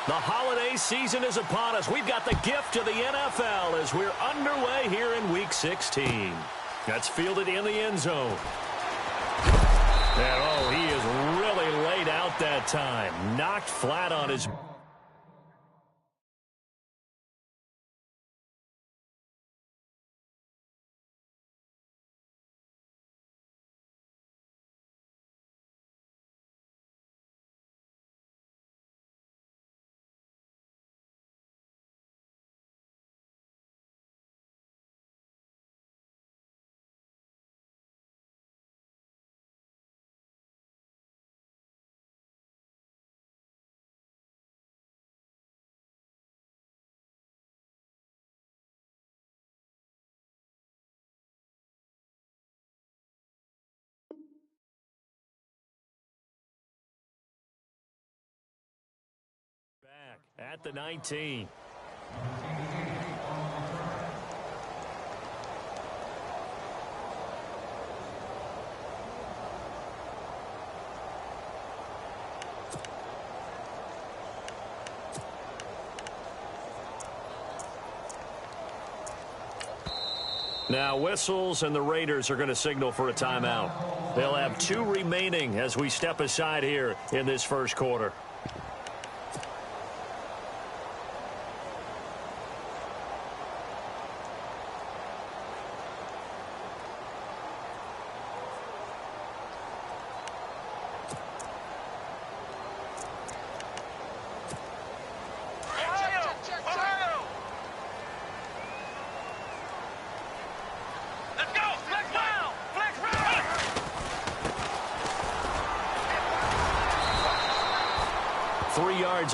The holiday season is upon us. We've got the gift of the NFL as we're underway here in Week 16. That's fielded in the end zone. And, oh, he is really laid out that time. Knocked flat on his... Back at the 19. Now whistles and the Raiders are going to signal for a timeout. They'll have 2 remaining as we step aside here in this first quarter.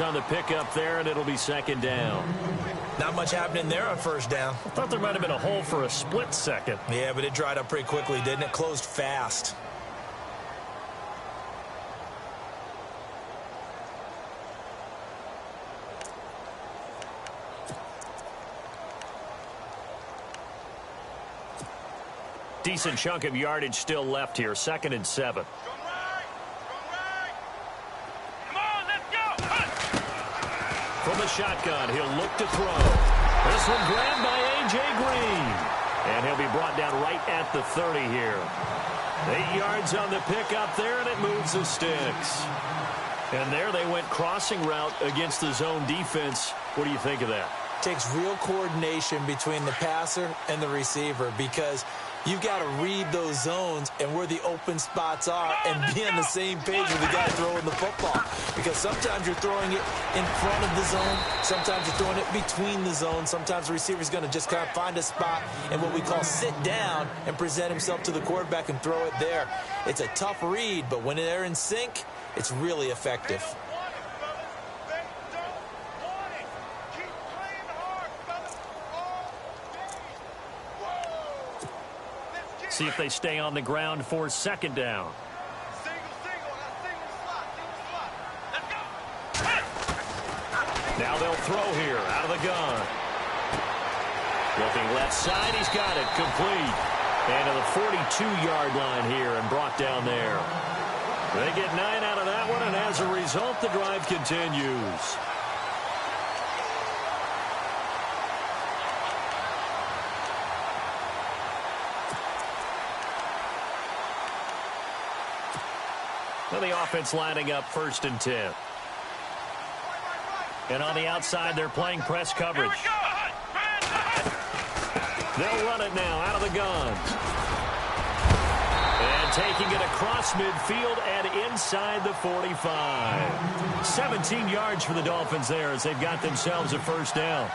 On the pickup there, and it'll be second down. Not much happening there on first down. I thought there might have been a hole for a split second. Yeah, but it dried up pretty quickly, didn't it? Closed fast. Decent chunk of yardage still left here. 2nd and 7. From the shotgun, he'll look to throw. This one grabbed by A.J. Green. And he'll be brought down right at the 30 here. 8 yards on the pickup there, and it moves the sticks. And there they went crossing route against the zone defense. What do you think of that? Takes real coordination between the passer and the receiver because you've got to read those zones and where the open spots are and be on the same page with the guy throwing the football. Because sometimes you're throwing it in front of the zone. Sometimes you're throwing it between the zones. Sometimes the receiver's going to just kind of find a spot and what we call sit down and present himself to the quarterback and throw it there. It's a tough read, but when they're in sync, it's really effective. See if they stay on the ground for second down. Now they'll throw here out of the gun. Looking left side, he's got it complete. And to the 42-yard line here and brought down there. They get 9 out of that one, and as a result, the drive continues. Well, the offense lining up 1st and 10. And on the outside, they're playing press coverage. They'll run it now out of the gun. And taking it across midfield and inside the 45. 17 yards for the Dolphins there as they've got themselves a first down.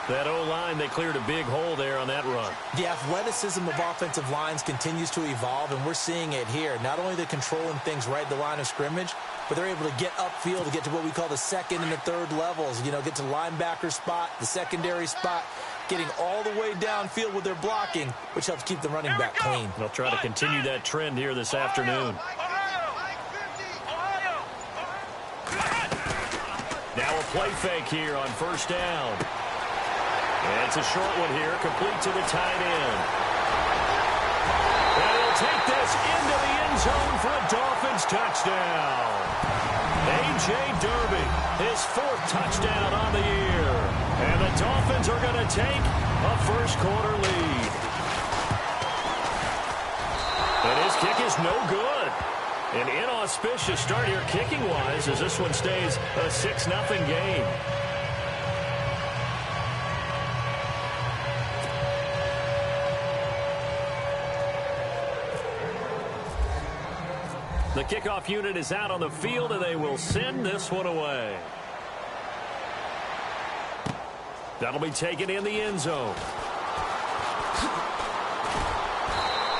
That O-line, they cleared a big hole there on that run. The athleticism of offensive lines continues to evolve, and we're seeing it here. Not only they're controlling things right at the line of scrimmage, but they're able to get upfield to get to what we call the 2nd and the 3rd levels. You know, get to the linebacker spot, the secondary spot, getting all the way downfield with their blocking, which helps keep the running back clean. They'll try to continue that trend here this afternoon. Now a play fake here on first down. And it's a short one here, complete to the tight end. And he'll take this into the end zone for a Dolphins touchdown. A.J. Derby, his fourth touchdown on the year. And the Dolphins are going to take a first-quarter lead. And his kick is no good. An inauspicious start here kicking-wise as this one stays a 6-0 game. The kickoff unit is out on the field, and they will send this one away. That'll be taken in the end zone.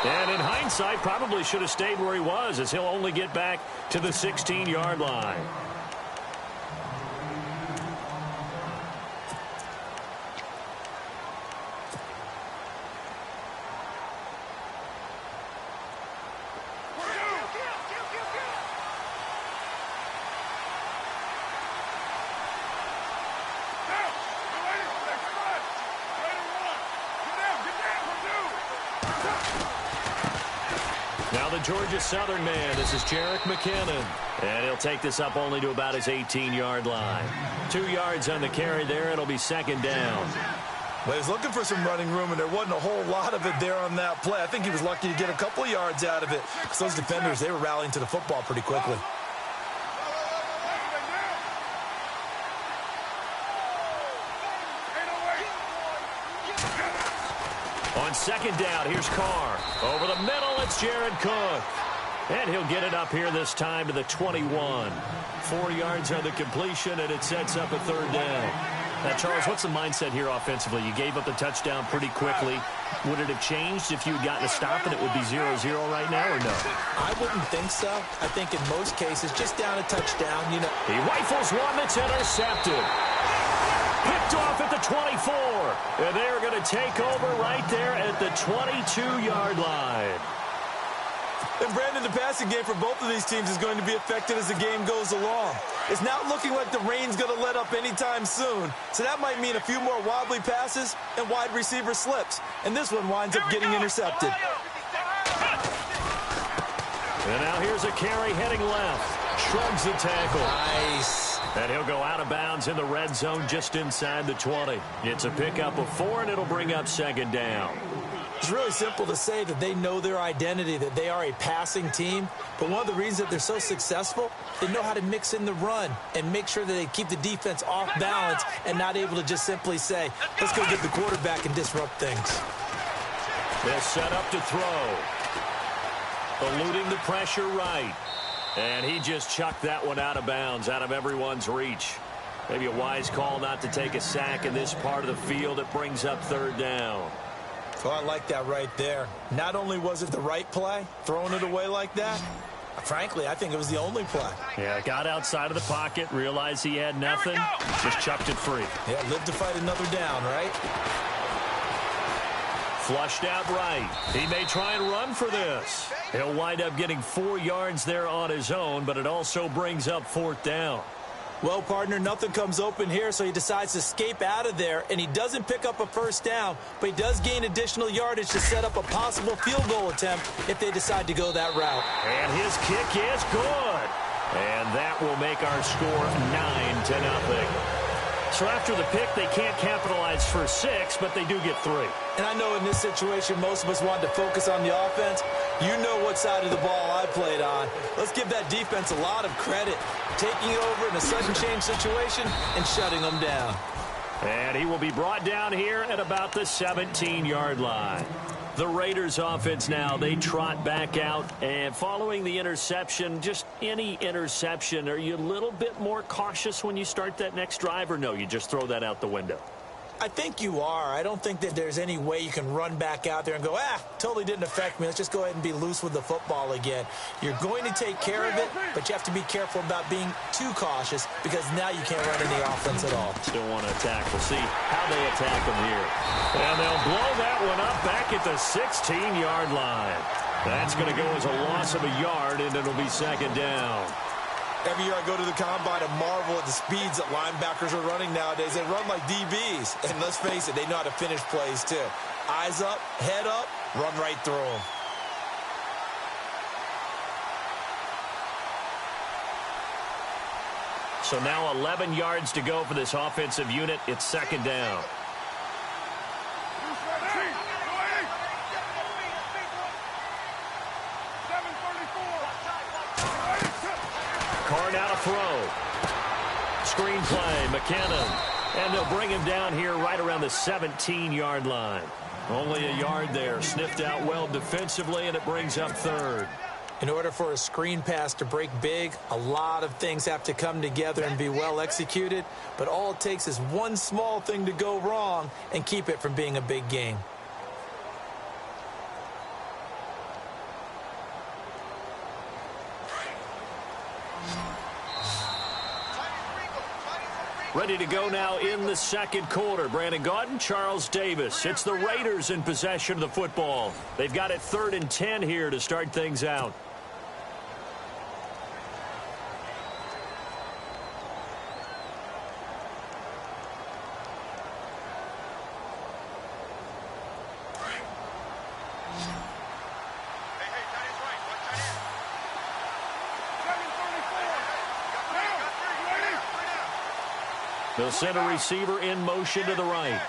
And in hindsight, probably should have stayed where he was, as he'll only get back to the 16-yard line. Now the Georgia Southern man, this is Jerick McKinnon. And he'll take this up only to about his 18-yard line. 2 yards on the carry there. It'll be second down. Well, he was looking for some running room, and there wasn't a whole lot of it there on that play. I think he was lucky to get a couple of yards out of it. Because those defenders, they were rallying to the football pretty quickly. On second down, here's Carr. Over the middle, it's Jared Cook. And he'll get it up here this time to the 21. 4 yards on the completion, and it sets up a third down. Now, Charles, what's the mindset here offensively? You gave up the touchdown pretty quickly. Would it have changed if you had gotten a stop and it would be 0-0 right now, or no? I wouldn't think so. I think in most cases, just down a touchdown, you know. He rifles one that's intercepted. Picked off at the 24. And they're going to take over right there at the 22-yard line. And, Brandon, the passing game for both of these teams is going to be affected as the game goes along. It's not looking like the rain's going to let up anytime soon. So that might mean a few more wobbly passes and wide receiver slips. And this one winds up getting intercepted. And now here's a carry heading left. Shrugs the tackle. Nice. And he'll go out of bounds in the red zone just inside the 20. It's a pickup of 4, and it'll bring up second down. It's really simple to say that they know their identity, that they are a passing team. But one of the reasons that they're so successful, they know how to mix in the run and make sure that they keep the defense off balance and not able to just simply say, let's go get the quarterback and disrupt things. They'll set up to throw. Eluding the pressure right. And he just chucked that one out of bounds, out of everyone's reach. Maybe a wise call not to take a sack in this part of the field. It brings up third down. So I like that right there. Not only was it the right play, throwing it away like that, frankly, I think it was the only play. Yeah, got outside of the pocket, realized he had nothing, just chucked it free. Yeah, live to fight another down, right? Flushed out right. He may try and run for this. He'll wind up getting 4 yards there on his own, but it also brings up fourth down. Well, partner, nothing comes open here, so he decides to escape out of there, and he doesn't pick up a first down, but he does gain additional yardage to set up a possible field goal attempt if they decide to go that route. And his kick is good. And that will make our score 9-0. So after the pick, they can't capitalize for 6, but they do get 3. And I know in this situation, most of us want to focus on the offense. You know what side of the ball I played on. Let's give that defense a lot of credit, taking it over in a sudden change situation and shutting them down. And he will be brought down here at about the 17-yard line. The Raiders offense now, they trot back out, and following the interception, just any interception, are you a little bit more cautious when you start that next drive, or no, you just throw that out the window? I think you are. I don't think that there's any way you can run back out there and go, totally didn't affect me. Let's just go ahead and be loose with the football again. You're going to take care of it, but you have to be careful about being too cautious because now you can't run any offense at all. Still want to attack. We'll see how they attack them here. And they'll blow that one up back at the 16-yard line. That's going to go as a loss of a yard, and it'll be second down. Every year I go to the combine and marvel at the speeds that linebackers are running nowadays. They run like DBs. And let's face it, they know how to finish plays too. Eyes up, head up, run right through them. So now 11 yards to go for this offensive unit. It's second down. Carr now to throw. Screen play, McKinnon. And they'll bring him down here right around the 17-yard line. Only a yard there. Sniffed out well defensively, and it brings up third. In order for a screen pass to break big, a lot of things have to come together and be well executed. But all it takes is one small thing to go wrong and keep it from being a big game. Ready to go now in the second quarter. Brandon Gaudin, Charles Davis. It's the Raiders in possession of the football. They've got it 3rd and 10 here to start things out. They'll send a receiver in motion to the right.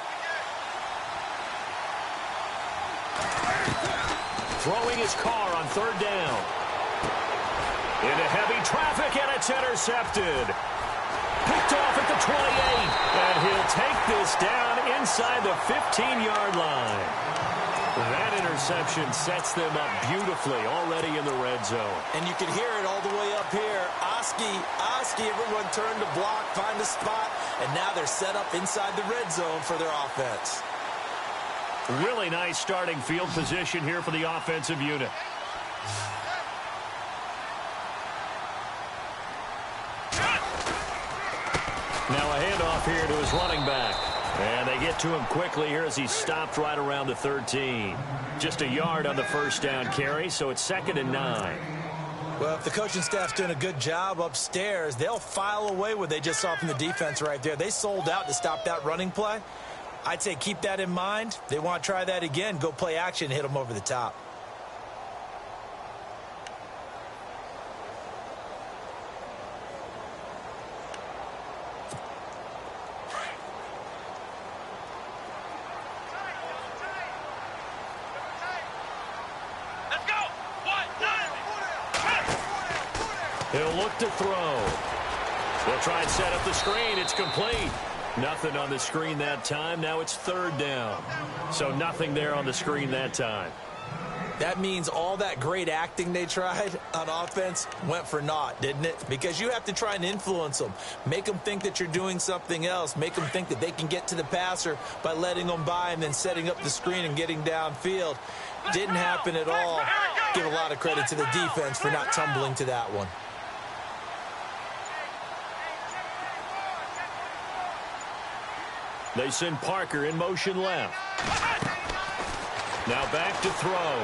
Throwing his Carr on 3rd down. Into heavy traffic, and it's intercepted. Picked off at the 28, and he'll take this down inside the 15-yard line. That interception sets them up beautifully already in the red zone. And you can hear it all the way up here. Oski, everyone turned to block, find a spot, and now they're set up inside the red zone for their offense. Really nice starting field position here for the offensive unit. Now a handoff here to his running back. And they get to him quickly here as he's stopped right around the 13. Just a yard on the first down carry, so it's 2nd and 9. Well, if the coaching staff's doing a good job upstairs, they'll file away what they just saw from the defense right there. They sold out to stop that running play. I'd say keep that in mind. They want to try that again. Go play action, hit them over the top. He'll look to throw. They'll try and set up the screen. It's complete. Nothing on the screen that time. Now it's 3rd down. So nothing there on the screen that time. That means all that great acting they tried on offense went for naught, didn't it? Because you have to try and influence them. Make them think that you're doing something else. Make them think that they can get to the passer by letting them by and then setting up the screen and getting downfield. Didn't happen at all. Give a lot of credit to the defense for not tumbling to that one. They send Parker in motion left. Now back to throw.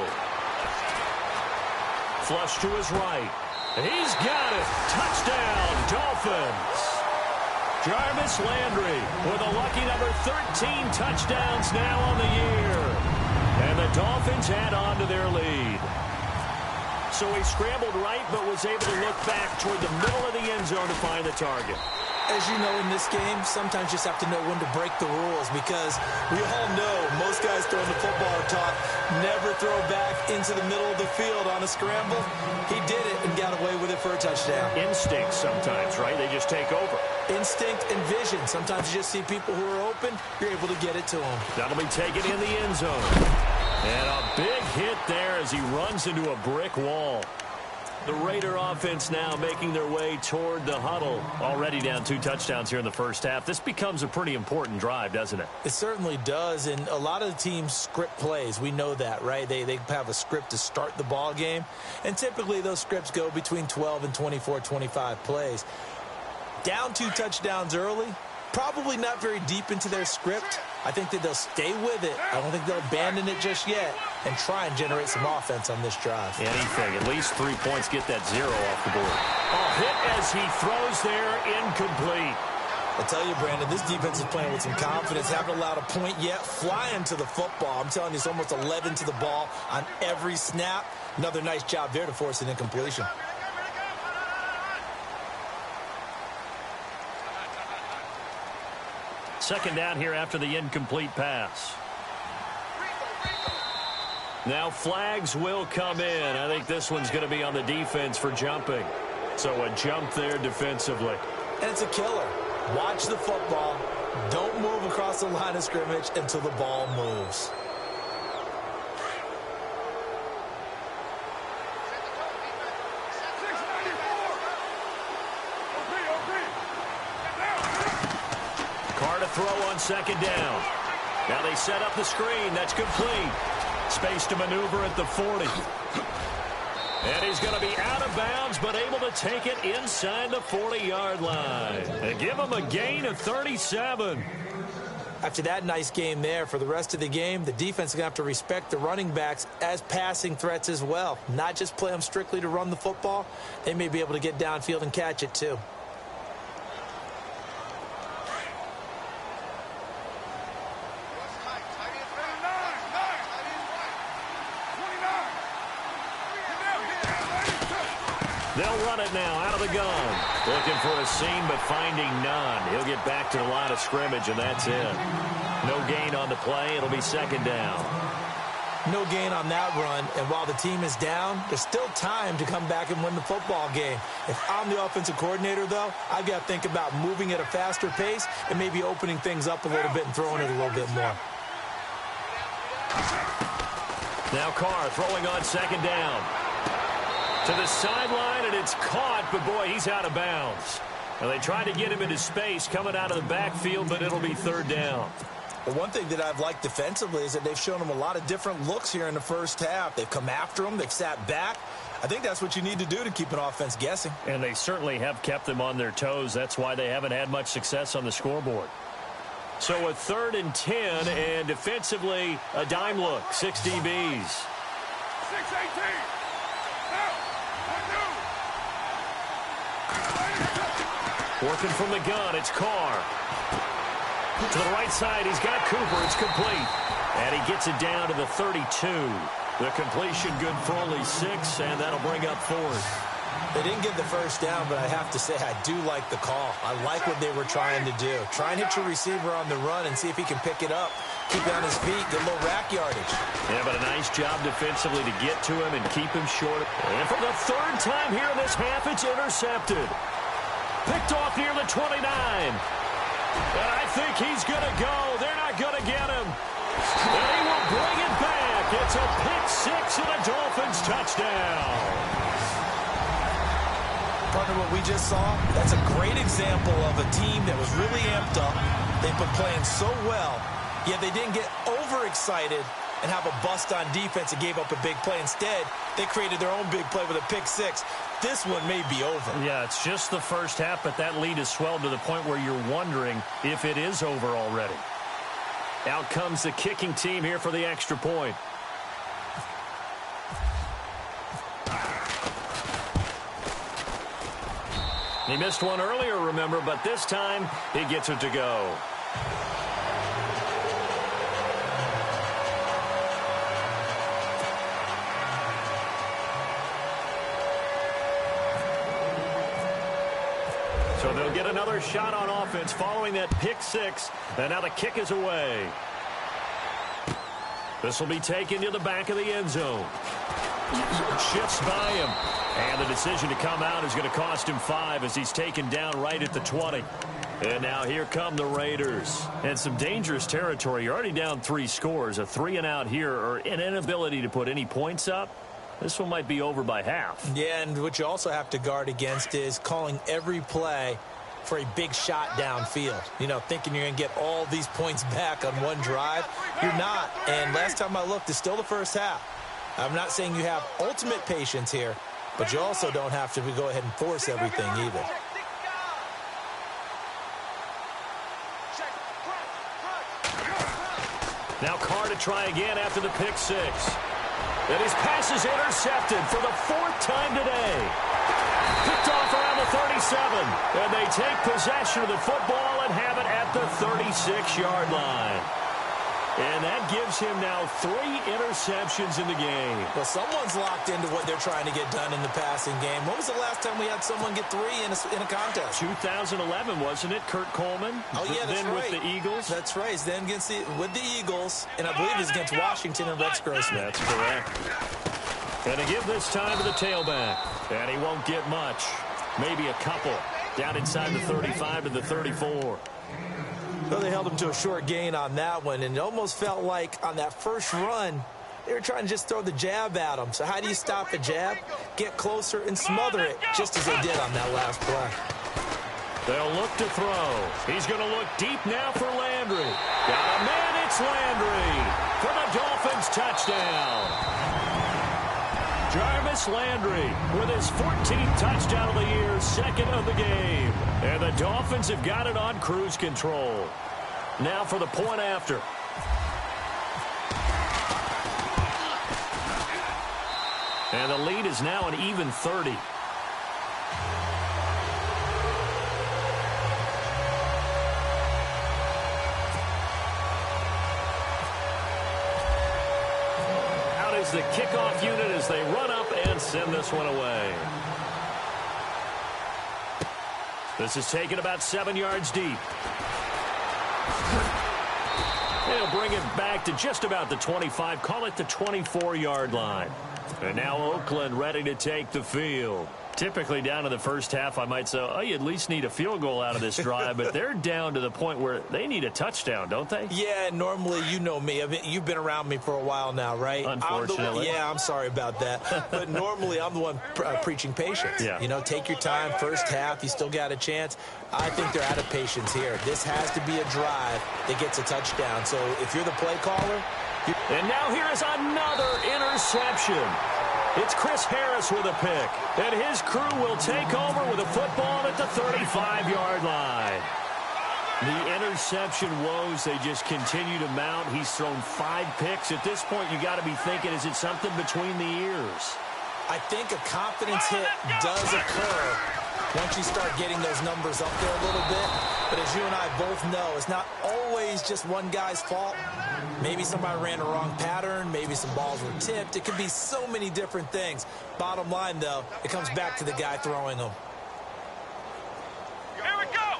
Flush to his right. He's got it. Touchdown, Dolphins. Jarvis Landry with a lucky number 13 touchdowns now on the year. And the Dolphins add on to their lead. So he scrambled right but was able to look back toward the middle of the end zone to find the target. As you know, in this game, sometimes you just have to know when to break the rules because we all know most guys throwing the football are taught never throw back into the middle of the field on a scramble. He did it and got away with it for a touchdown. Instinct sometimes, right? They just take over. Instinct and vision. Sometimes you just see people who are open, you're able to get it to them. That'll be taken in the end zone. And a big hit there as he runs into a brick wall. The Raider offense now making their way toward the huddle. Already down 2 touchdowns here in the first half. This becomes a pretty important drive, doesn't it? It certainly does, and a lot of the teams script plays. We know that, right? They have a script to start the ball game, and typically those scripts go between 12 and 24, 25 plays. Down 2 touchdowns early, probably not very deep into their script. I think that they'll stay with it. I don't think they'll abandon it just yet and try and generate some offense on this drive. Anything. At least 3 points. Get that 0 off the board. A hit as he throws there. Incomplete. I tell you, Brandon, this defense is playing with some confidence. Haven't allowed a point yet. Flying to the football. I'm telling you, it's almost 11 to the ball on every snap. Another nice job there to force an incompletion. second down here after the incomplete pass. Now flags will come in. I think this one's going to be on the defense for jumping. So a jump there defensively. And it's a killer. Watch the football. Don't move across the line of scrimmage until the ball moves. Carr to throw on second down. Now they set up the screen. That's complete. Space to maneuver at the 40. And he's going to be out of bounds, but able to take it inside the 40-yard line. And give him a gain of 37. After that nice game there, for the rest of the game, the defense is going to have to respect the running backs as passing threats as well. Not just play them strictly to run the football. They may be able to get downfield and catch it too. They'll run it now out of the gun. Looking for a seam, but finding none. He'll get back to the line of scrimmage, and that's it. No gain on the play. It'll be second down. No gain on that run, and while the team is down, there's still time to come back and win the football game. If I'm the offensive coordinator, though, I've got to think about moving at a faster pace and maybe opening things up a little bit and throwing it a little bit more. Now Carr throwing on second down. To the sideline, and it's caught, but boy, he's out of bounds. Well, they tried to get him into space coming out of the backfield, but it'll be third down. Well, one thing that I've liked defensively is that they've shown him a lot of different looks here in the first half. They've come after him. They've sat back. I think that's what you need to do to keep an offense guessing. And they certainly have kept them on their toes. That's why they haven't had much success on the scoreboard. So a 3rd and 10, and defensively, a dime look, 6 DBs. 6-18. Working from the gun, it's Carr. To the right side, he's got Cooper. It's complete. And he gets it down to the 32. The completion good for only 6, and that'll bring up 4th. They didn't get the first down, but I have to say I do like the call. I like what they were trying to do. Try and hit your receiver on the run and see if he can pick it up. Keep it on his feet, get a little rack yardage. Yeah, but a nice job defensively to get to him and keep him short. And for the 3rd time here in this half, it's intercepted. Picked off near the 29. And I think he's going to go. They're not going to get him. And he will bring it back. It's a pick 6 and a Dolphins touchdown. Partner, what we just saw, that's a great example of a team that was really amped up. They've been playing so well, yet they didn't get overexcited and have a bust on defense and gave up a big play. Instead, they created their own big play with a pick 6. This one may be over. Yeah, it's just the first half, but that lead has swelled to the point where you're wondering if it is over already. Out comes the kicking team here for the extra point. He missed one earlier, remember, but this time he gets it to go. So they'll get another shot on offense following that pick 6, and now the kick is away. This will be taken to the back of the end zone. Shifts by him. And the decision to come out is going to cost him 5 as he's taken down right at the 20. And now here come the Raiders. And some dangerous territory. You're already down 3 scores. A 3-and-out here, or an inability to put any points up. This one might be over by half. Yeah, and what you also have to guard against is calling every play for a big shot downfield. You know, thinking you're going to get all these points back on one drive. You're not. And last time I looked, it's still the first half. I'm not saying you have ultimate patience here, but you also don't have to go ahead and force everything either. Now Carr to try again after the pick 6. And his pass is intercepted for the 4th time today. Picked off around the 37. And they take possession of the football and have it at the 36-yard line. And that gives him now 3 interceptions in the game. Well, someone's locked into what they're trying to get done in the passing game. When was the last time we had someone get 3 in a contest? 2011, wasn't it? Kurt Coleman? Oh, yeah, that's then right. with the Eagles? That's right. Then with the Eagles, and I believe it's against Washington and Rex Grossman. That's correct. And to give this time to the tailback. And he won't get much. Maybe a couple. Down inside the 35 to the 34. Well, they held him to a short gain on that one, and it almost felt like on that first run, they were trying to just throw the jab at him. So how do you stop a jab? Get closer and smother it, just as they did on that last play. They'll look to throw. He's going to look deep now for Landry. Got a man, it's Landry for the Dolphins touchdown. Jarvis Landry with his 14th touchdown of the year, 2nd of the game. And the Dolphins have got it on cruise control. Now for the point after. And the lead is now an even 30. Out is the kickoff unit as they run up and send this one away. This is taken about 7 yards deep. They'll bring it back to just about the 25. Call it the 24-yard line. And now Oakland ready to take the field. Typically down in the first half, I might say, oh, you at least need a field goal out of this drive. But they're down to the point where they need a touchdown, don't they? Yeah, normally, you know me. You've been around me for a while now, right? Unfortunately. I'm sorry about that. But normally, I'm the one preaching patience. Yeah. You know, take your time. First half, you still got a chance. I think they're out of patience here. This has to be a drive that gets a touchdown. So if you're the play caller. And now here is another interception. It's Chris Harris with a pick. And his crew will take over with a football at the 35-yard line. The interception woes, they just continue to mount. He's thrown 5 picks. At this point, you got to be thinking, is it something between the ears? I think a confidence hit does occur once you start getting those numbers up there a little bit. But as you and I both know, it's not always just one guy's fault. Maybe somebody ran the wrong pattern. Maybe some balls were tipped. It could be so many different things. Bottom line, though, it comes back to the guy throwing them. Here we go.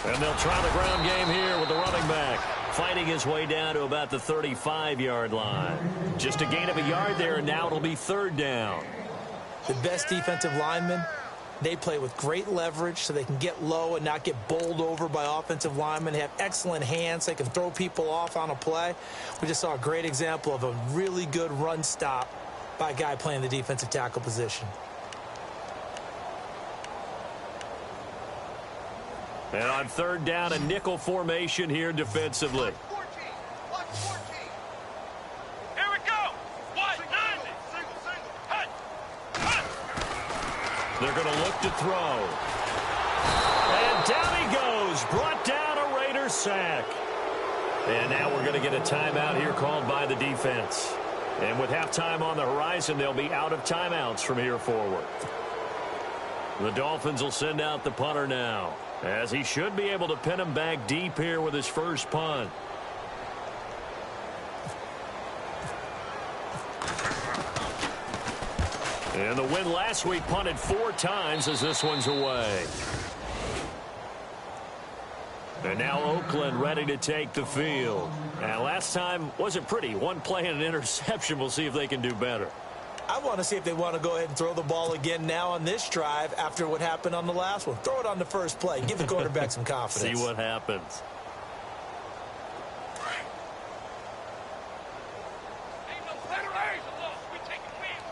And they'll try the ground game here with the running back. Fighting his way down to about the 35-yard line. Just a gain of a yard there, and now it'll be 3rd down. The best defensive linemen, they play with great leverage so they can get low and not get bowled over by offensive linemen. They have excellent hands. They can throw people off on a play. We just saw a great example of a really good run stop by a guy playing the defensive tackle position. And on 3rd down, a nickel formation here defensively. Watch 14. Here we go. What? They're going to look to throw. And down he goes. Brought down a Raider sack. And now we're going to get a timeout here called by the defense. And with halftime on the horizon, they'll be out of timeouts from here forward. The Dolphins will send out the punter now, as he should be able to pin him back deep here with his first punt. And the win last week punted 4 times as this one's away. And now Oakland ready to take the field. And last time wasn't pretty. One play and an interception. We'll see if they can do better. I want to see if they want to go ahead and throw the ball again now on this drive after what happened on the last one. Throw it on the first play. Give the quarterback some confidence. See what happens. Ain't no federation. Look, we taking wins.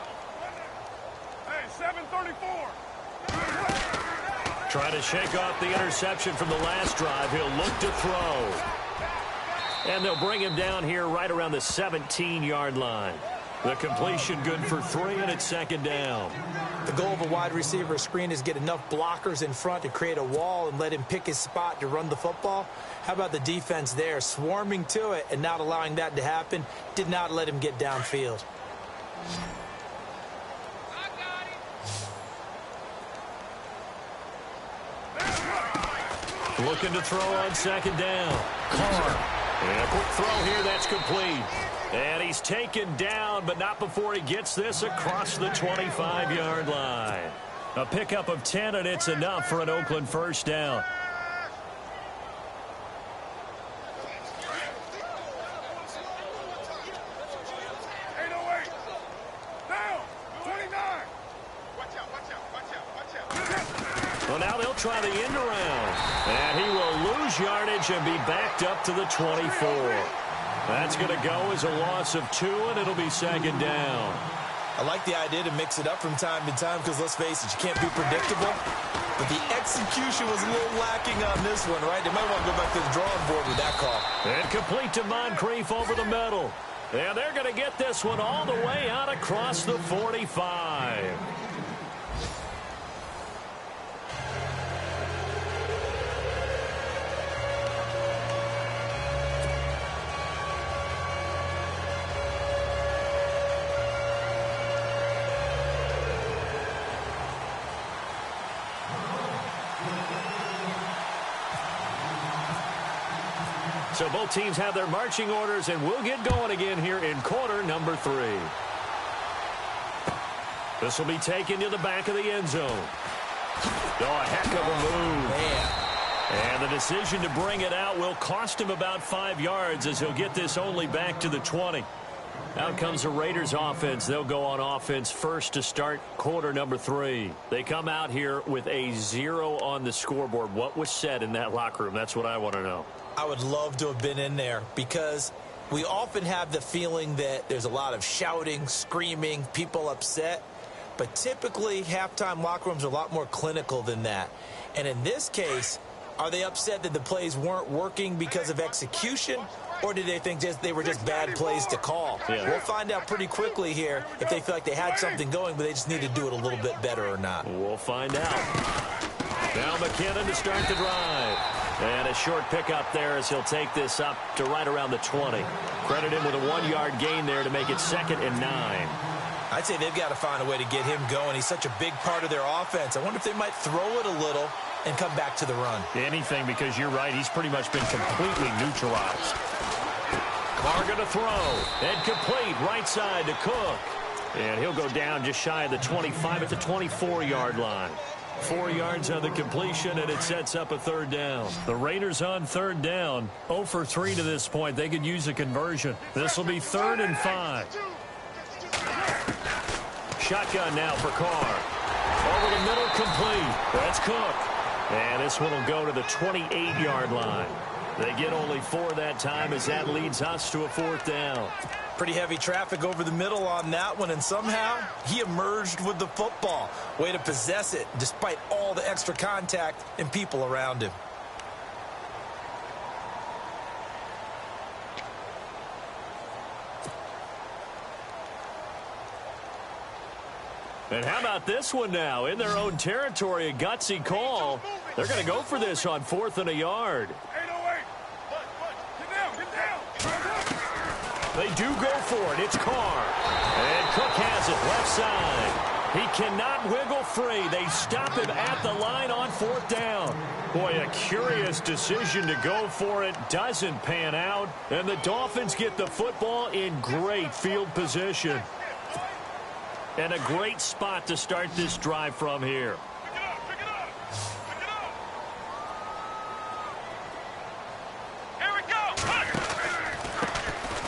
Hey, 734. Trying to shake off the interception from the last drive. He'll look to throw. And they'll bring him down here right around the 17-yard line. The completion good for 3, and it's 2nd down. The goal of a wide receiver screen is get enough blockers in front to create a wall and let him pick his spot to run the football. How about the defense there, swarming to it and not allowing that to happen? Did not let him get downfield. Looking to throw on second down. Carr. And a quick throw here that's complete. And he's taken down, but not before he gets this across the 25-yard line. A pickup of 10, and it's enough for an Oakland first down. Well, now they'll try the end around. And he will lose yardage and be backed up to the 24. That's going to go as a loss of 2, and it'll be second down. I like the idea to mix it up from time to time because, let's face it, you can't be predictable. But the execution was a little lacking on this one, right? They might want to go back to the drawing board with that call. And complete to Moncrief over the middle. And they're going to get this one all the way out across the 45. So both teams have their marching orders, and we'll get going again here in quarter number 3. This will be taken to the back of the end zone. Oh, a heck of a move. Man. And the decision to bring it out will cost him about 5 yards as he'll get this only back to the 20. Out comes the Raiders offense. They'll go on offense first to start quarter number 3. They come out here with a 0 on the scoreboard. What was said in that locker room? That's what I want to know. I would love to have been in there because we often have the feeling that there's a lot of shouting, screaming, people upset. But typically, halftime locker rooms are a lot more clinical than that. And in this case, are they upset that the plays weren't working because of execution? Or did they think they were just bad plays to call? Yeah. We'll find out pretty quickly here if they feel like they had something going, but they just need to do it a little bit better or not. We'll find out. Now McKinnon to start the drive. And a short pickup there as he'll take this up to right around the 20. Credit him with a 1-yard gain there to make it 2nd and 9. I'd say they've got to find a way to get him going. He's such a big part of their offense. I wonder if they might throw it a little and come back to the run. Anything, because you're right. He's pretty much been completely neutralized. Carr going to throw. And complete right side to Cook. And he'll go down just shy of the 25 at the 24-yard line. 4 yards on the completion, and it sets up a 3rd down. The Raiders on 3rd down. 0 for 3 to this point. They could use a conversion. This will be 3rd and 5. Shotgun now for Carr. Over the middle, complete. That's Cook. And this one will go to the 28-yard line. They get only 4 that time as that leads us to a 4th down. Pretty heavy traffic over the middle on that one, and somehow he emerged with the football. Way to possess it despite all the extra contact and people around him. And how about this one now? In their own territory, a gutsy call. They're going to go for this on 4th and a yard. 808. Get down. They do go for it. It's Carr. And Cook has it left side. He cannot wiggle free. They stop him at the line on 4th down. Boy, a curious decision to go for it. Doesn't pan out. And the Dolphins get the football in great field position. And a great spot to start this drive from here. Pick it up. Here we go.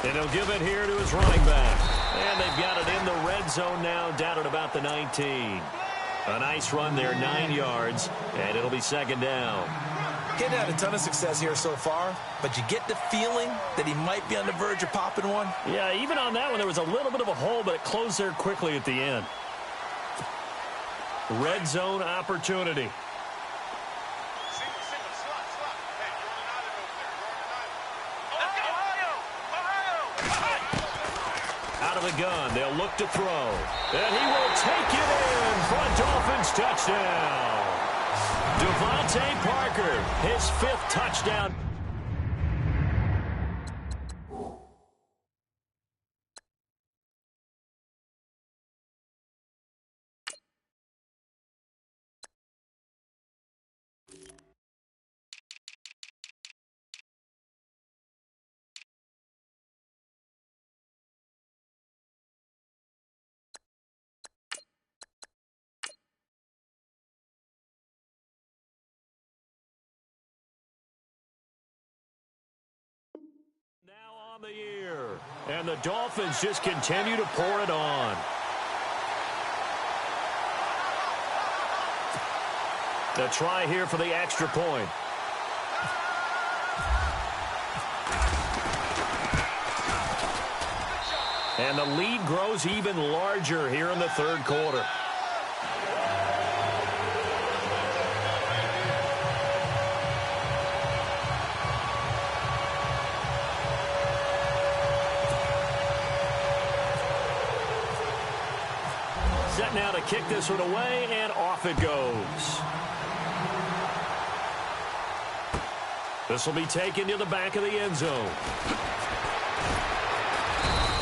And he'll give it here to his running back. And they've got it in the red zone now, down at about the 19. A nice run there, 9 yards, and it'll be 2nd down. Getting had a ton of success here so far, but you get the feeling that he might be on the verge of popping one. Yeah, even on that one, there was a little bit of a hole, but it closed there quickly at the end. Red zone opportunity. Out of the gun, they'll look to throw. And he will take it in for a Dolphins touchdown. Devontae Parker, his 5th touchdown. on the year. And the Dolphins just continue to pour it on. The try here for the extra point. And the lead grows even larger here in the third quarter. Set now to kick this one away, and off it goes. This will be taken to the back of the end zone.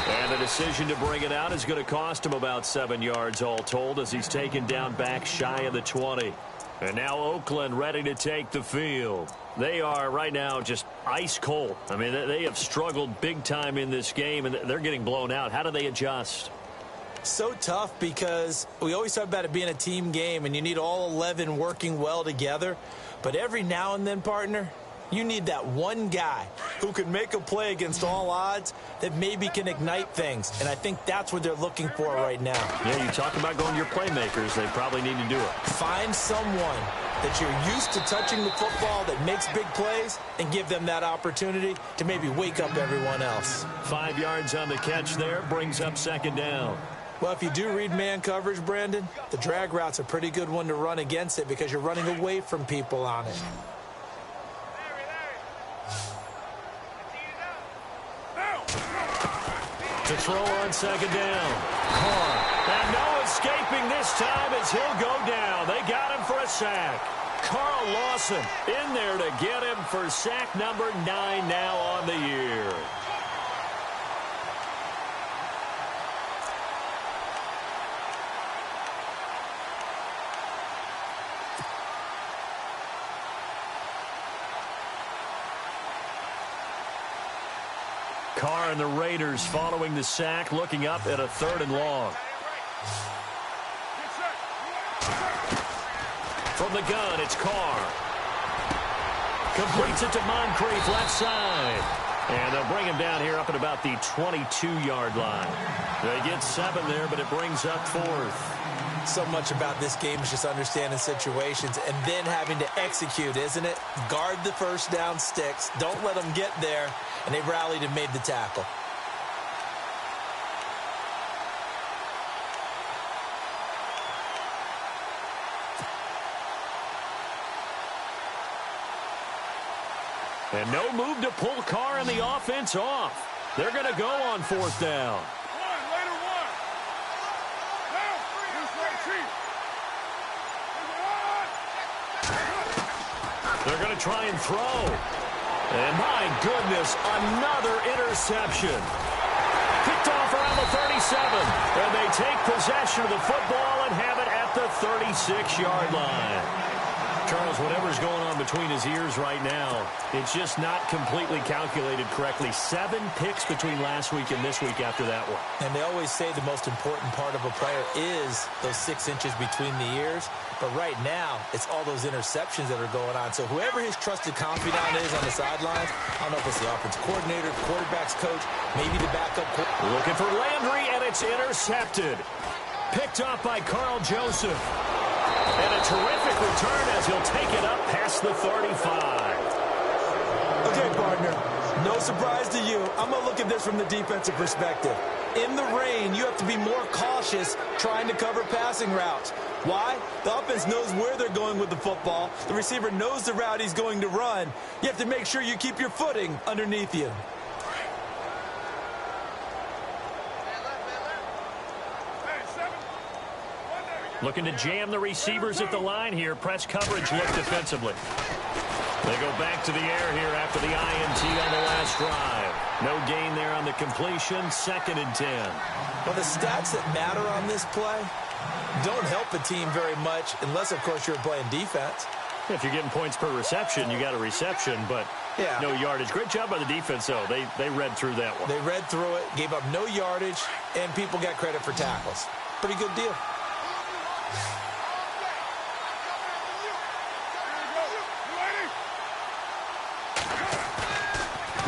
And the decision to bring it out is going to cost him about 7 yards all told as he's taken down back shy of the 20. And now Oakland ready to take the field. They are right now just ice cold. I mean, they have struggled big time in this game, and they're getting blown out. How do they adjust? So tough because we always talk about it being a team game, and you need all 11 working well together. But every now and then, partner, you need that one guy who can make a play against all odds that maybe can ignite things. And I think that's what they're looking for right now. Yeah, you talk about going to your playmakers. They probably need to do it. Find someone that you're used to touching the football that makes big plays and give them that opportunity to maybe wake up everyone else. 5 yards on the catch there brings up second down. Well, if you do read man coverage, Brandon, the drag route's a pretty good one to run against it because you're running away from people on it. To throw on second down. Carr. And no escaping this time as he'll go down. They got him for a sack. Carl Lawson in there to get him for sack number 9 now on the year. Carr and the Raiders following the sack, looking up at a 3rd and long. From the gun, it's Carr. Completes it to Moncrief, left side. And they'll bring him down here up at about the 22-yard line. They get 7 there, but it brings up 4th. So much about this game is just understanding situations and then having to execute, isn't it? Guard the first down sticks. Don't let them get there. And they rallied and made the tackle. And no move to pull Carr and the offense off. They're going to go on 4th down. They're going to try and throw. And my goodness, another interception. Picked off around the 37. And they take possession of the football and have it at the 36-yard line. Charles, whatever's going on between his ears right now, it's just not completely calculated correctly. 7 picks between last week and this week after that one. And they always say the most important part of a player is those 6 inches between the ears. But right now, it's all those interceptions that are going on. So whoever his trusted confidant is on the sidelines, I don't know if it's the offensive coordinator, quarterback's coach, maybe the backup. Looking for Landry, and it's intercepted. Picked off by Carl Joseph. And a terrific return as he'll take it up past the 35. Okay, partner, no surprise to you. I'm going to look at this from the defensive perspective. In the rain, you have to be more cautious trying to cover passing routes. Why? The offense knows where they're going with the football. The receiver knows the route he's going to run. You have to make sure you keep your footing underneath you. Looking to jam the receivers at the line here. Press coverage look defensively. They go back to the air here after the INT on the last drive. No gain there on the completion. 2nd and 10. Well, the stats that matter on this play don't help a team very much unless, of course, you're playing defense. If you're getting points per reception, you got a reception, but no yardage. Great job by the defense, though. They read through that one. They read through it, gave up no yardage, and people got credit for tackles. Pretty good deal.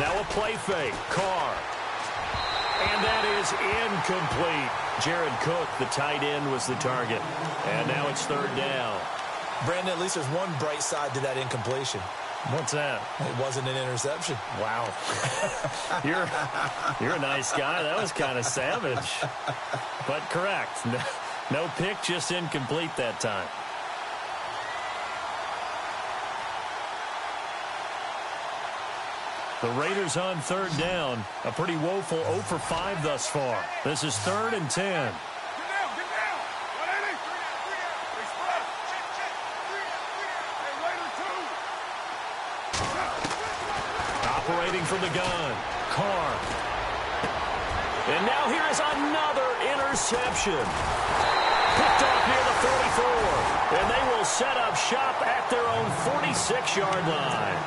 Now a play fake. Carr. And that is incomplete. Jared Cook, the tight end, was the target. And now it's third down. Brandon, at least there's one bright side to that incompletion. What's that? It wasn't an interception. Wow. You're a nice guy. That was kind of savage. But correct. No pick, just incomplete that time. The Raiders on third down. A pretty woeful 0 for 5 thus far. This is 3rd and 10. Get down, get down. 180. They spread. Hey, Raider 2. Operating from the gun. Carr. And now here is another interception. Picked off near the 44. And they will set up shop at their own 46-yard line.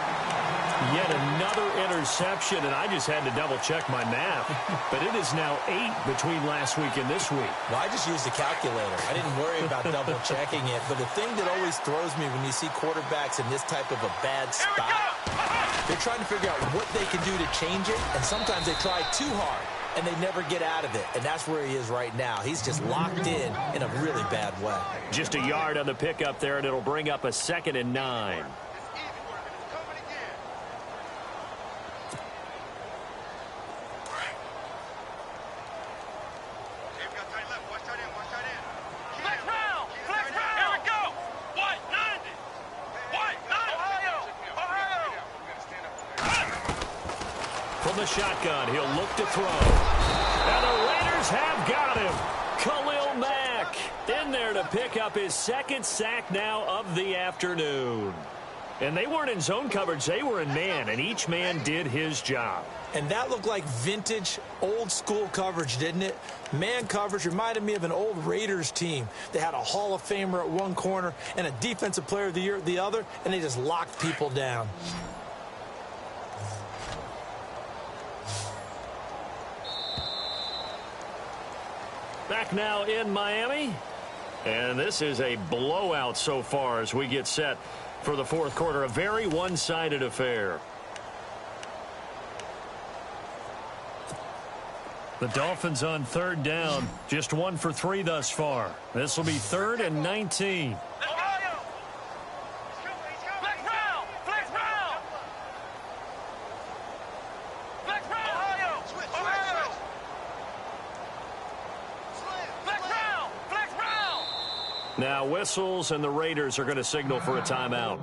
Yet another interception, and I just had to double-check my math. But it is now 8 between last week and this week. Well, I just used a calculator. I didn't worry about double-checking it. But the thing that always throws me when you see quarterbacks in this type of a bad spot, they're trying to figure out what they can do to change it, and sometimes they try too hard, and they never get out of it. And that's where he is right now. He's just locked in a really bad way. Just a yard on the pickup there, and it'll bring up a 2nd and 9. From the shotgun, he'll look to throw. And the Raiders have got him. Khalil Mack in there to pick up his 2nd sack now of the afternoon. And they weren't in zone coverage. They were in man, and each man did his job. And that looked like vintage, old-school coverage, didn't it? Man coverage reminded me of an old Raiders team. They had a Hall of Famer at one corner and a Defensive Player of the Year at the other, and they just locked people down. Back now in Miami. And this is a blowout so far as we get set for the 4th quarter. A very one-sided affair. The Dolphins on 3rd down. Just 1 for 3 thus far. This will be 3rd and 19. Now whistles, and the Raiders are going to signal for a timeout.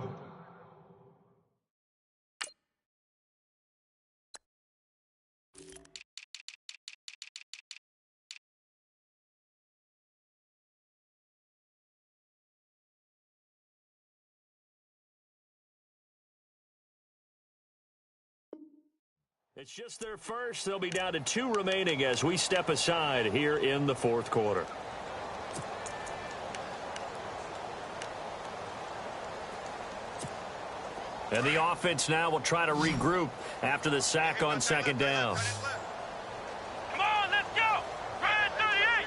It's just their first. They'll be down to 2 remaining as we step aside here in the 4th quarter. And the offense now will try to regroup after the sack on 2nd down. Come on, let's go. Brad 38.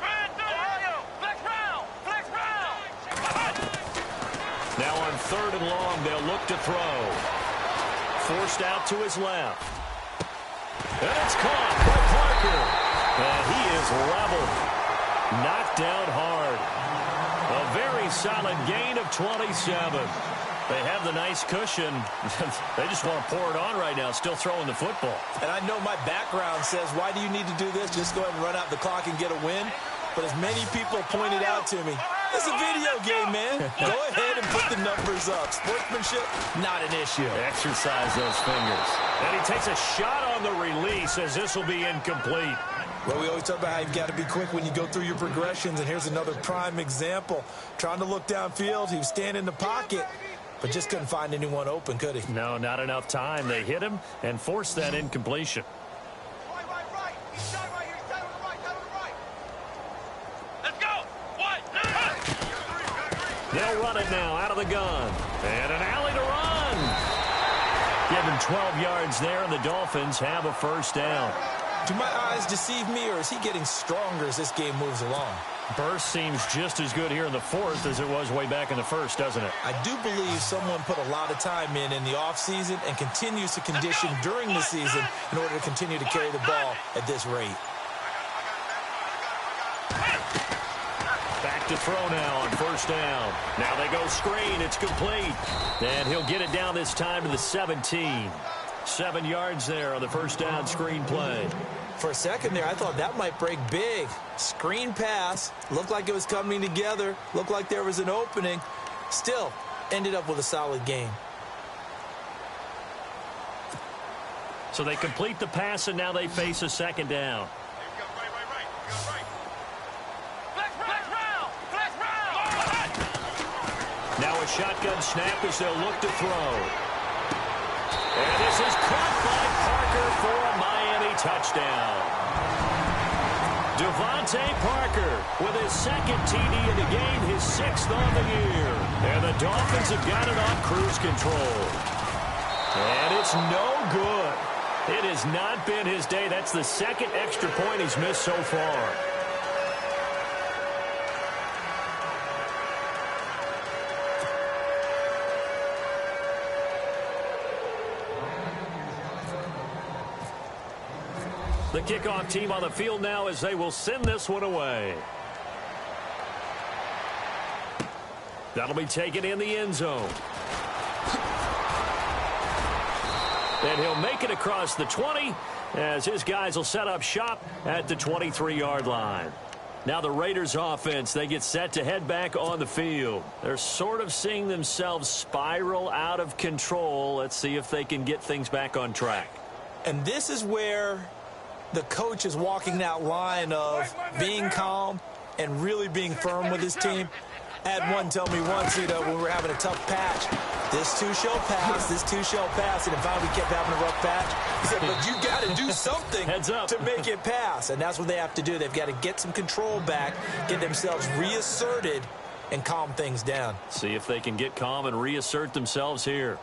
Brad 38. Flex round. Flex round. Now on 3rd and long, they'll look to throw. Forced out to his left. And it's caught by Parker. And he is leveled. Knocked down hard. A very solid gain of 27. They have the nice cushion. They just want to pour it on right now, still throwing the football. And I know my background says, why do you need to do this? Just go ahead and run out the clock and get a win. But as many people pointed out to me, it's a video game, man. Go ahead and put the numbers up. Sportsmanship, not an issue. Exercise those fingers. And he takes a shot on the release as this will be incomplete. Well, we always talk about how you've got to be quick when you go through your progressions, and here's another prime example. Trying to look downfield, he was standing in the pocket, but just couldn't find anyone open, could he? No, not enough time. They hit him and forced that incompletion. Right. He's down right here. He's down on the right. Down on the right. Let's go. What? They'll run it now out of the gun. And an alley to run. Give him 12 yards there, and the Dolphins have a 1st down. Do my eyes deceive me, or is he getting stronger as this game moves along? Burst seems just as good here in the fourth as it was way back in the first, doesn't it? I do believe someone put a lot of time in the offseason and continues to condition during the season in order to continue to carry the ball at this rate. Back to throw now on first down. Now they go screen. It's complete. And he'll get it down this time to the 17. 7 yards there on the first down screen play. For a second there, I thought that might break big. Screen pass. Looked like it was coming together. Looked like there was an opening. Still, ended up with a solid game. So they complete the pass, and now they face a second down. Now a shotgun snap as they'll look to throw. And this is caught by Parker for a Miami touchdown. Devontae Parker with his second TD in the game, his 6th on the year. And the Dolphins have got it on cruise control. And it's no good. It has not been his day. That's the second extra point he's missed so far. The kickoff team on the field now as they will send this one away. That'll be taken in the end zone. And he'll make it across the 20 as his guys will set up shop at the 23-yard line. Now the Raiders offense, they get set to head back on the field. They're sort of seeing themselves spiral out of control. Let's see if they can get things back on track. And this is where the coach is walking that line of being calm and really being firm with his team. I had one tell me once, when we were having a tough patch, this too shall pass, this too shall pass, and finally we kept having a rough patch. He said, but you got to do something to make it pass, and that's what they have to do. They've got to get some control back, get themselves reasserted, and calm things down. See if they can get calm and reassert themselves here.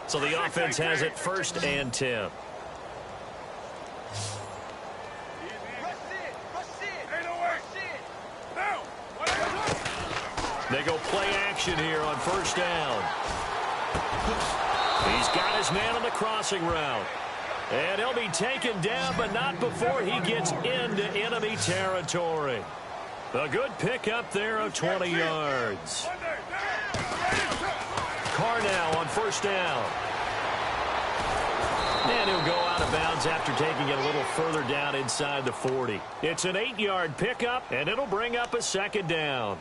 So the offense has it 1st and 10. They go play action here on first down. He's got his man on the crossing route. And he'll be taken down, but not before he gets into enemy territory. A good pickup there of 20 yards. Carr now on first down. And he'll go out of bounds after taking it a little further down inside the 40. It's an 8-yard pickup, and it'll bring up a second down.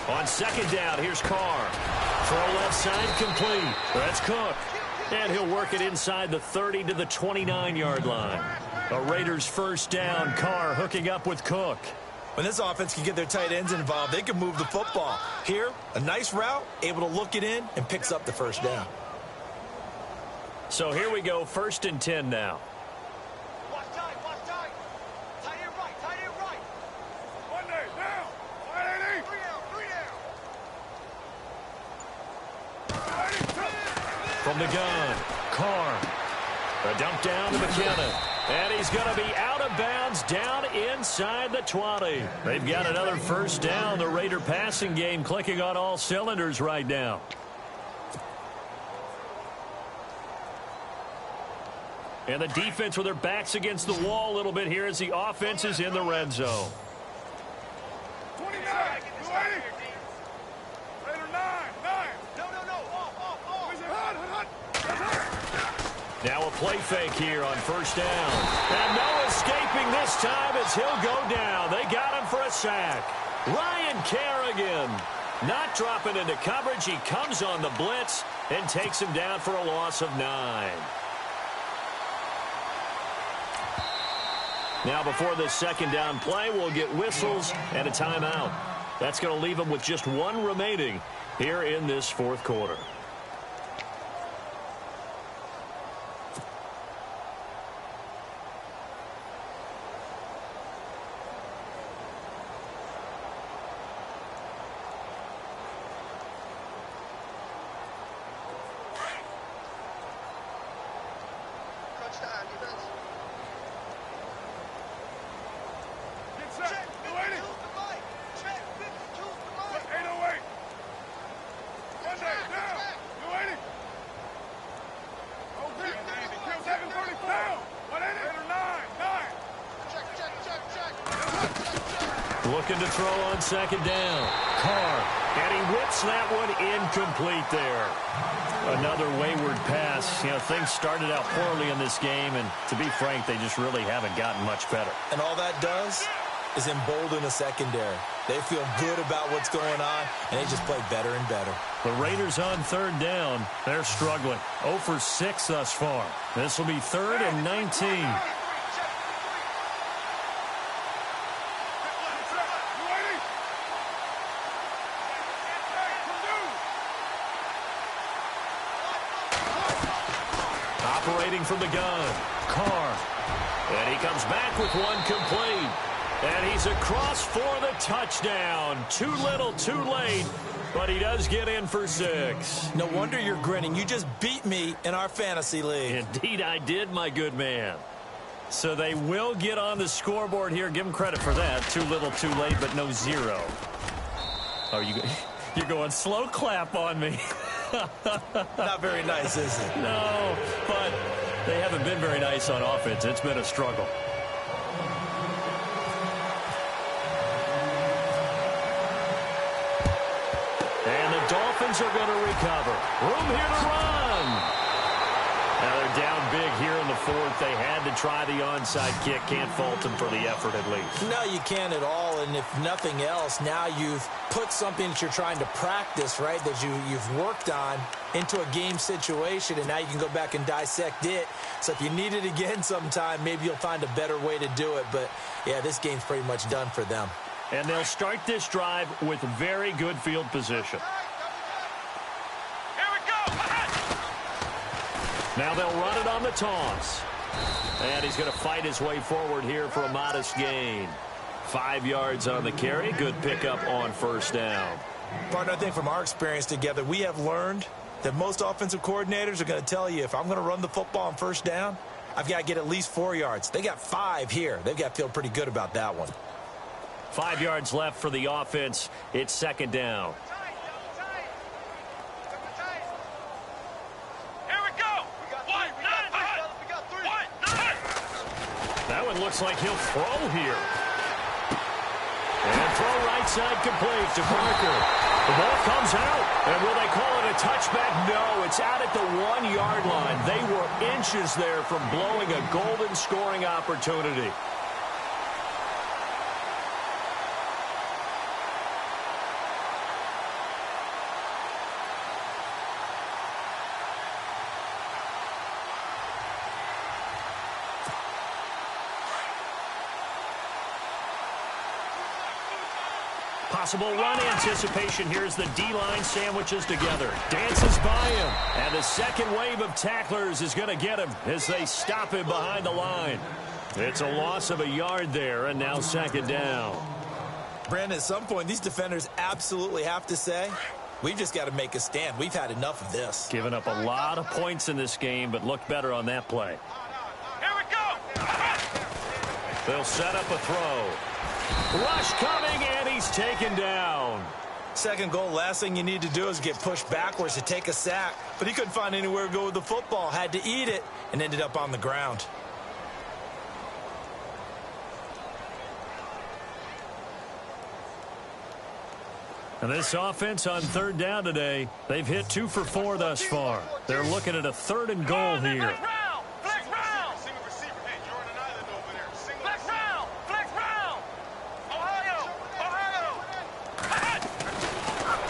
On second down, here's Carr. Throw left side complete. That's Cook. And he'll work it inside the 30 to the 29-yard line. A Raiders first down. Carr hooking up with Cook. When this offense can get their tight ends involved, they can move the football. Here, a nice route, able to look it in, and picks up the first down. So here we go, 1st and 10 now. Watch tight, watch tight. Tight end right, tight end right. One day, down. Tight end 3 down, 3 down. From the gun, Carr. A dump down to McKinnon. And he's going to be out of bounds down inside the 20. They've got another first down. The Raider passing game clicking on all cylinders right now. And the defense with their backs against the wall a little bit here as the offense is in the red zone. 29, 280. Raider 9. No, off. Now a play fake here on first down. And no escaping this time as he'll go down. They got him for a sack. Ryan Kerrigan not dropping into coverage. He comes on the blitz and takes him down for a loss of 9. Now before this second down play, we'll get whistles and a timeout. That's going to leave them with just one remaining here in this fourth quarter. Looking to throw on second down. Carr. And he whips that one incomplete there. Another wayward pass. You know, things started out poorly in this game, and to be frank, they just really haven't gotten much better. And all that does is embolden the secondary. They feel good about what's going on, and they just play better and better. The Raiders on third down. They're struggling. 0 for 6 thus far. This will be 3rd and 19. Operating from the gun, Carr. And he comes back with one complete. And he's across for the touchdown. Too little, too late. But he does get in for 6. No wonder you're grinning. You just beat me in our fantasy league. Indeed I did, my good man. So they will get on the scoreboard here. Give them credit for that. Too little, too late, but no 0. Oh, you're going slow clap on me. Not very nice, is it? No, but they haven't been very nice on offense. It's been a struggle. And the Dolphins are going to recover. Room here to run. Now they're down big here in the 4th. They had to try the onside kick. Can't fault them for the effort at least. No, you can't at all. And if nothing else, now you've put something that you're trying to practice, right, that you've worked on into a game situation, and now you can go back and dissect it. So if you need it again sometime, maybe you'll find a better way to do it. But, yeah, this game's pretty much done for them. And they'll start this drive with very good field position. Now they'll run it on the toss. And he's going to fight his way forward here for a modest gain. 5 yards on the carry. Good pickup on first down. Partner, I think from our experience together, we have learned that most offensive coordinators are going to tell you, if I'm going to run the football on first down, I've got to get at least 4 yards. They got 5 here. They've got to feel pretty good about that one. 5 yards left for the offense. It's second down. That one looks like he'll throw here. And throw right side complete to Parker. The ball comes out. And will they call it a touchback? No, it's out at the 1-yard line. They were inches there from blowing a golden scoring opportunity. Possible run anticipation here as the D-line sandwiches together. Dances by him. And the second wave of tacklers is going to get him as they stop him behind the line. It's a loss of a yard there, and now second down. Brandon, at some point, these defenders absolutely have to say, we've just got to make a stand. We've had enough of this. Giving up a lot of points in this game, but looked better on that play. Here we go. They'll set up a throw. Rush coming, and he's taken down. Second goal, last thing you need to do is get pushed backwards to take a sack. But he couldn't find anywhere to go with the football. Had to eat it and ended up on the ground. And this offense on third down today, they've hit 2 for 4 thus far. They're looking at a 3rd and goal here.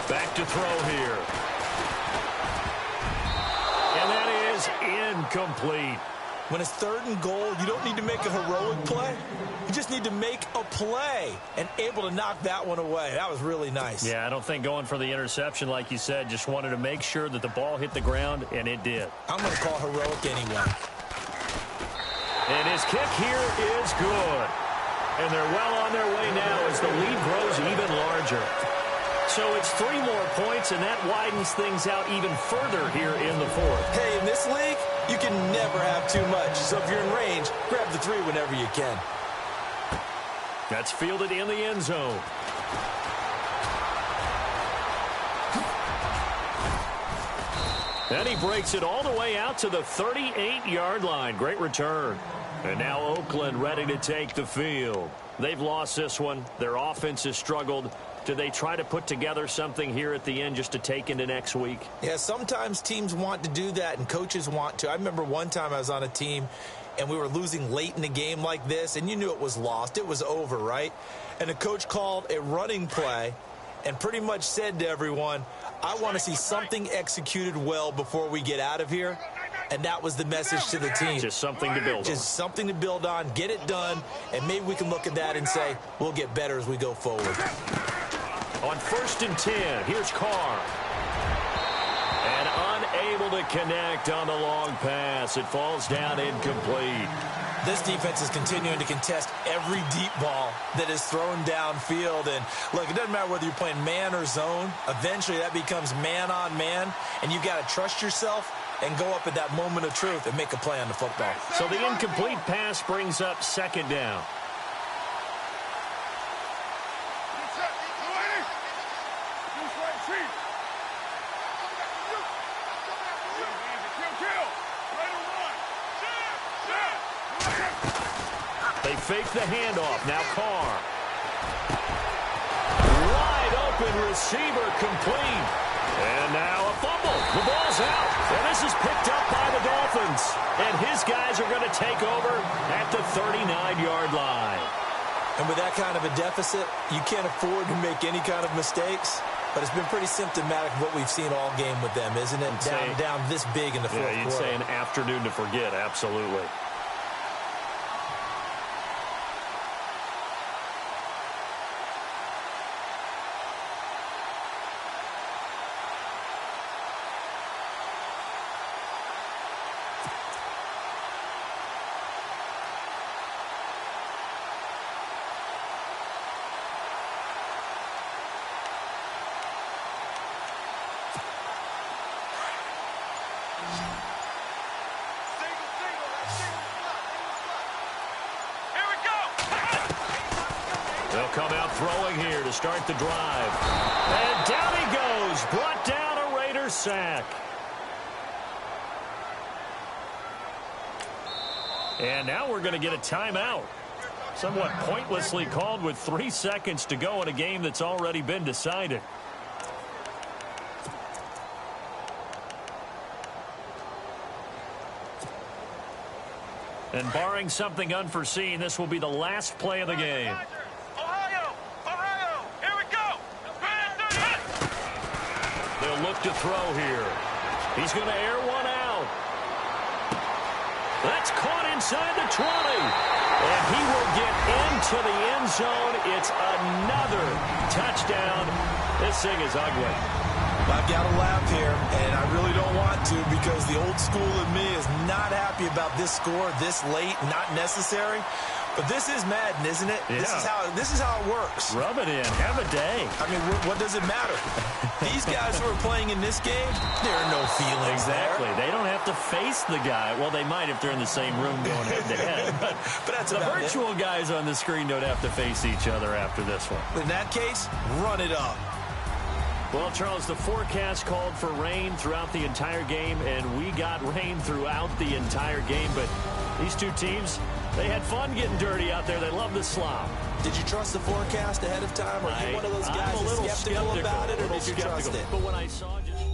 Back to throw here. And that is incomplete. When it's 3rd and goal, you don't need to make a heroic play. You just need to make a play and able to knock that one away. That was really nice. Yeah, I don't think going for the interception, like you said, just wanted to make sure that the ball hit the ground, and it did. I'm going to call heroic anyway. And his kick here is good. And they're well on their way now as the lead grows even larger. So it's 3 more points, and that widens things out even further here in the 4th. Hey, in this league, you can never have too much. So if you're in range, grab the 3 whenever you can. That's fielded in the end zone. And he breaks it all the way out to the 38-yard line. Great return. And now Oakland ready to take the field. They've lost this one. Their offense has struggled. Do they try to put together something here at the end just to take into next week? Yeah, sometimes teams want to do that and coaches want to. I remember one time I was on a team and we were losing late in a game like this, and you knew it was lost. It was over, right? And the coach called a running play and pretty much said to everyone, I want to see something executed well before we get out of here. And that was the message to the team. Just something to build on. Just something to build on, get it done, and maybe we can look at that and say, we'll get better as we go forward. On 1st and 10, here's Carr. And unable to connect on the long pass. It falls down incomplete. This defense is continuing to contest every deep ball that is thrown downfield. And, look, it doesn't matter whether you're playing man or zone. Eventually, that becomes man-on-man, and you've got to trust yourself and go up at that moment of truth and make a play on the football. So the incomplete pass brings up 2nd down. They fake the handoff. Now Carr. Wide open receiver complete. And now a fumble. The ball's out. And this is picked up by the Dolphins. And his guys are going to take over at the 39-yard line. And with that kind of a deficit, you can't afford to make any kind of mistakes. But it's been pretty symptomatic of what we've seen all game with them, isn't it? Down this big in the fourth quarter. Yeah, you'd say an afternoon to forget. Absolutely. They'll come out throwing here to start the drive. And down he goes. Brought down a Raiders sack. And now we're going to get a timeout. Somewhat pointlessly called with 3 seconds to go in a game that's already been decided. And barring something unforeseen, this will be the last play of the game. Ohio, here we go. They'll look to throw here. He's going to air one out. That's caught inside the 20. And he will get into the end zone. It's another touchdown. This thing is ugly. I've got to laugh here, and I really don't want to because the old school in me is not happy about this score this late, not necessary. But this is Madden, isn't it? Yeah. This is how it works. Rub it in. Have a day. I mean, what does it matter? These guys who are playing in this game, there are no feelings Exactly. there. They don't have to face the guy. Well, they might if they're in the same room going head-to-head. But that's the about virtual guys on the screen don't have to face each other after this one. In that case, run it up. Well, Charles, the forecast called for rain throughout the entire game, and we got rain throughout the entire game. But these two teams, they had fun getting dirty out there. They love the slop. Did you trust the forecast ahead of time? Or are you one of those guys that's skeptical about it, or did you trust it? But when I saw just...